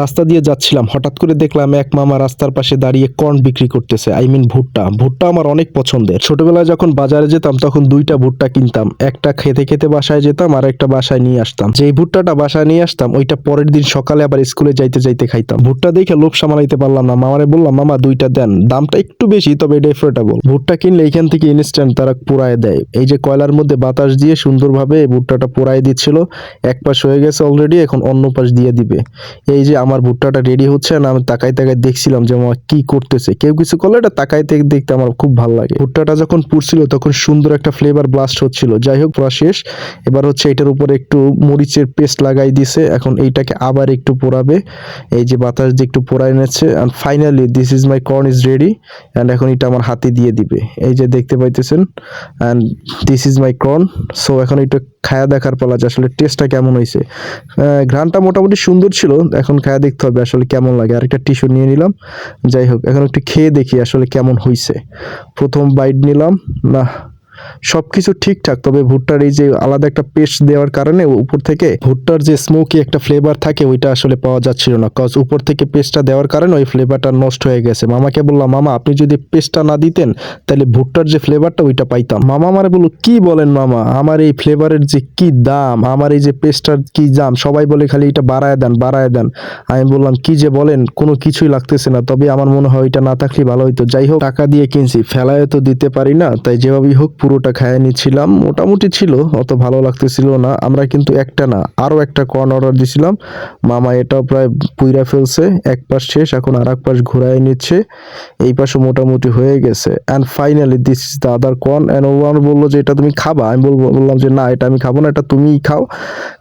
রাস্তা দিয়ে যাচ্ছিলাম, হঠাৎ করে দেখলাম এক মামা রাস্তার পাশে দাঁড়িয়ে কর্ন বিক্রি করতেছে। ভুট্টা। ভুট্টা আমার অনেক পছন্দের। ছোটবেলায় যখন বাজারে যেতাম তখন দুইটা ভুট্টা কিনতাম, একটা খেতে খেতে বাসায় যেতাম আর একটা বাসায় নিয়ে আসতাম। যেই ভুট্টাটা বাসায় নিয়ে আসতাম ওইটা পরের দিন সকালে আবার স্কুলে যাইতে যাইতে খাইতাম। ভুট্টা দেখে লোভ সামলাইতে পারলাম না, মামারে বললাম মামা দুইটা দেন, দামটা একটু বেশি তবে এটা এফোর্ডেবল। ভুট্টা কিনলে এখান থেকে ইনস্ট্যান্ট তারা পোড়ায় দেয়। এই যে কয়লার মধ্যে বাতাস দিয়ে সুন্দরভাবে এই ভুট্টাটা পোড়ায় দিচ্ছিল। এক পাশ হয়ে গেছে অলরেডি, এখন অন্য পাশ দিয়ে দিবে। এই যে আমার ভুট্টাটা রেডি হচ্ছে না, আমি তাকাই তাকাই দেখছিলাম যে মামা কি করতেছে। কেউ কিছু করলে এটা তাকাই থেকে দেখতে আমার খুব ভালো লাগে। ভুট্টাটা যখন পুড়ছিল তখন সুন্দর একটা ফ্লেভার ব্লাস্ট হচ্ছিল। যাই হোক, পুরা শেষ। এবার হচ্ছে এটার উপরে একটু মরিচের পেস্ট লাগাই দিছে, এখন এইটাকে আবার একটু পোড়াবে। এই যে বাতাস দিয়ে একটু পোড়াই নিচ্ছে। And finally this is my corn is ready. And এখন এটা আমার হাতে দিয়ে দিবে, এই যে দেখতে পাইতেছেন। And this is my corn. So এখন এটা খায়া দেখার পালা যে আসলে টেস্টটা কেমন হয়েছে। ঘ্রাণটা মোটামুটি সুন্দর ছিল, এখন খায়া দেখতে হবে আসলে কেমন লাগে। আরেকটা টিস্যু নিয়ে নিলাম। যাই হোক, এখন একটু খেয়ে দেখি আসলে কেমন হয়েছে। প্রথম বাইট নিলাম, না সবকিছু ঠিকঠাক, তবে ভুট্টার এই যে আলাদা একটা পেস্ট দেওয়ার কারণে উপর থেকে ভুট্টার যে স্মোকি একটা ফ্লেভার থাকে ওইটা আসলে পাওয়া যাচ্ছিল না, কজ উপর থেকে পেস্টটা দেওয়ার কারণে ওই ফ্লেভারটা নষ্ট হয়ে গেছে। মামাকে বললাম মামা আপনি যদি পেস্টটা না দিতেন তাহলে ভুট্টার যে ফ্লেভারটা ওইটা পাইতাম। মামা আমারে বলল কি বলেন মামা, আমার এই ফ্লেভারের যে কি দাম, আমার এই যে পেস্টটার কি দাম, সবাই বলে খালি এটা বাড়ায় দেন বাড়ায় দেন। আমি বললাম কি যে বলেন, কোনো কিছুই লাগতেছে না, তবে আমার মনে হয় এটা না থাকলে ভালো হইতো। যাই হোক, টাকা দিয়ে কিনছি, ফেলায় তো দিতে পারি না, তাই যেভাবেই হোক পুরোটা খাইয়ে নিচ্ছিলাম। মোটামুটি ছিল, অত ভালো লাগতেছিল না। আমরা কিন্তু একটা না আরো একটা কর্ন অর্ডার দিছিলাম। মামা এটাও প্রায় পুইরা ফেলছে, এক পাশ শেষ, এখন আর এক পাশ ঘুরাই নিচ্ছে। এই পাশে মোটামুটি হয়ে গেছে। And finally this is the other corn. And ও আমার বললো যে এটা তুমি খাবা, আমি বললাম যে না এটা আমি খাবো না, এটা তুমিই খাও।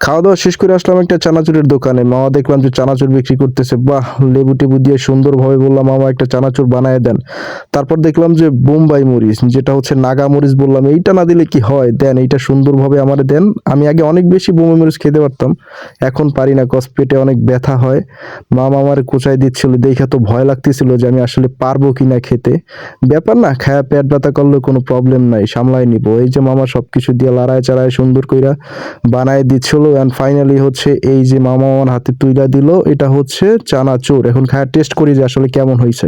খাওয়া দাওয়া শেষ করে আসলাম একটা চানাচুরের দোকানে। মামা দেখলাম যে চানাচুর বিক্রি করতেছে, বাহ, লেবু টেবু দিয়ে সুন্দরভাবে বললাম মামা একটা চানাচুর বানায় দেন। তারপর দেখলাম যে বোম্বাই মরিচ, যেটা হচ্ছে নাগা মরিচ, বললাম এইটা না দিলে কি হয়, দেন এইটা সুন্দরভাবে আমারে দেন। আমি আগে অনেক বেশি বোম্বাই মরিচ খেতে পারতাম, এখন পারি না, কস পেটে অনেক ব্যথা হয়। মামা আমার কোচাই দিচ্ছিল, দেখে তো ভয় লাগতেছিল যে আমি আসলে পারবো কিনা খেতে। ব্যাপার না, খায়া পেট ব্যথা করলে কোনো প্রবলেম নাই, সামলাই নিব। এই যে মামা সবকিছু দিয়ে লাড়ায় চাড়ায় সুন্দর কইরা বানায় দিচ্ছিল। অ্যান্ড ফাইনালি হচ্ছে এই যে মামা আমার হাতে তুইলা দিল, এটা হচ্ছে চানাচুর। এখন খায়া টেস্ট করি যে আসলে কেমন হয়েছে।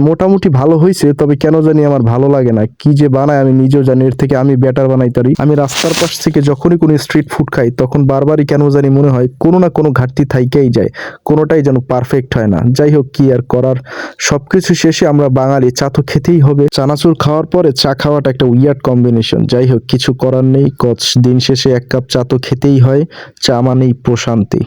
মোটামুটি ভালো হয়েছে, তবে কেন জানি আমার ভালো লাগে না, কি যে বানায় আমি নিজেও জানি, এর থেকে আমি বেটার বানাই পারি। আমি রাস্তার পাশ থেকে যখনই কোনো স্ট্রিট ফুড খাই তখন বারবারই কেন জানি মনে হয় কোনো না কোনো ঘাটতি থাইকেই যায়, কোনোটাই যেন পারফেক্ট হয় না। যাই হোক, কি আর করার, সবকিছু শেষে আমরা বাঙালি, চা তো খেতেই হবে। চানাচুর খাওয়ার পরে চা খাওয়াটা একটা উইয়ার্ড কম্বিনেশন। যাই হোক, কিছু করার নেই, দিন শেষে এক কাপ চা তো খেতেই হয়। চা মানেই প্রশান্তি।